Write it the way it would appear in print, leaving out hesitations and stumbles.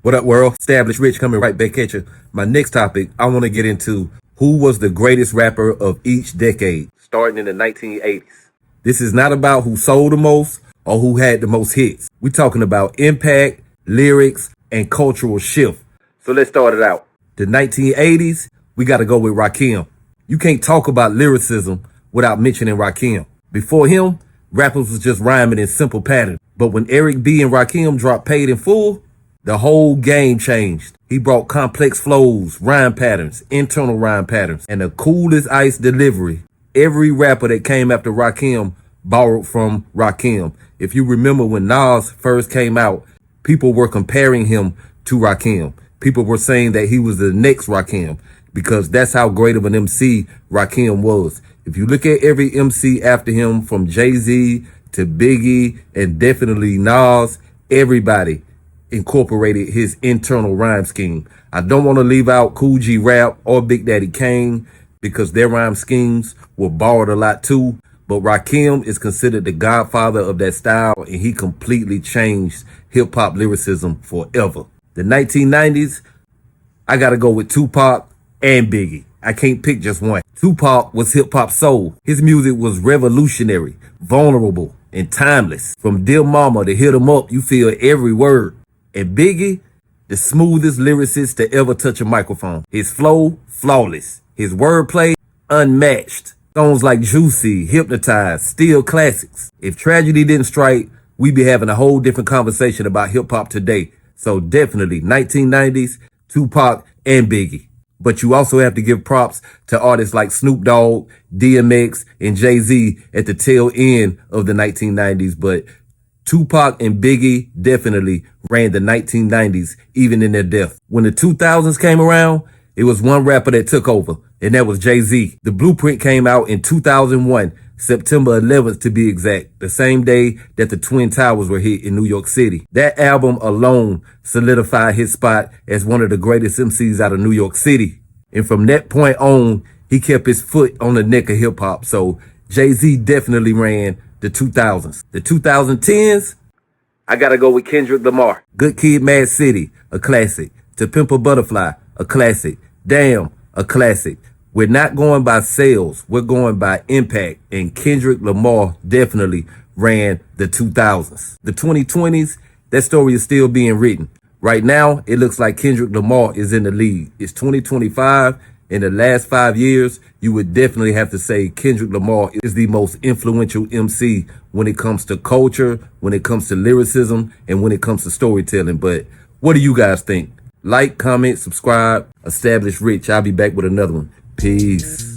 What up, world? Established Rich coming right back at you. My next topic, I want to get into who was the greatest rapper of each decade, starting in the 1980s. This is not about who sold the most or who had the most hits. We're talking about impact, lyrics, and cultural shift. So let's start it out. The 1980s, we got to go with Rakim. You can't talk about lyricism without mentioning Rakim. Before him, rappers was just rhyming in simple patterns. But when Eric B. and Rakim dropped Paid in Full, the whole game changed. He brought complex flows, rhyme patterns, internal rhyme patterns, and the coolest ice delivery. Every rapper that came after Rakim borrowed from Rakim. If you remember when Nas first came out, people were comparing him to Rakim. People were saying that he was the next Rakim because that's how great of an MC Rakim was. If you look at every MC after him, from JayZ to Biggie and definitely Nas, everybody incorporated his internal rhyme scheme. I don't want to leave out Kool G Rap or Big Daddy Kane because their rhyme schemes were borrowed a lot too. But Rakim is considered the godfather of that style, and he completely changed hip hop lyricism forever. The 1990s, I got to go with Tupac and Biggie. I can't pick just one. Tupac was hip hop soul. His music was revolutionary, vulnerable, and timeless. From Dear Mama to Hit 'Em Up, you feel every word. And Biggie, the smoothest lyricist to ever touch a microphone. His flow, flawless. His wordplay, unmatched. Songs like Juicy, Hypnotized, still classics. If tragedy didn't strike, we'd be having a whole different conversation about hip hop today. So definitely 1990s, Tupac and Biggie. But you also have to give props to artists like Snoop Dogg, DMX, and JayZ at the tail end of the 1990s. But Tupac and Biggie definitely ran the 1990s, even in their death. When the 2000s came around, it was one rapper that took over, and that was JayZ. The Blueprint came out in 2001, September 11th to be exact, the same day that the Twin Towers were hit in New York City. That album alone solidified his spot as one of the greatest MCs out of New York City. And from that point on, he kept his foot on the neck of hip hop. So JayZ definitely ran the 2000s. The 2010s, I gotta go with Kendrick Lamar. Good Kid, Mad City, a classic. To Pimp a Butterfly, a classic. Damn, a classic. We're not going by sales, we're going by impact. And Kendrick Lamar definitely ran the 2000s. The 2020s, that story is still being written. Right now, it looks like Kendrick Lamar is in the lead. It's 2025. In the last 5 years, you would definitely have to say Kendrick Lamar is the most influential MC when it comes to culture, when it comes to lyricism, and when it comes to storytelling. But what do you guys think? Like, comment, subscribe. Established Rich. I'll be back with another one. Peace.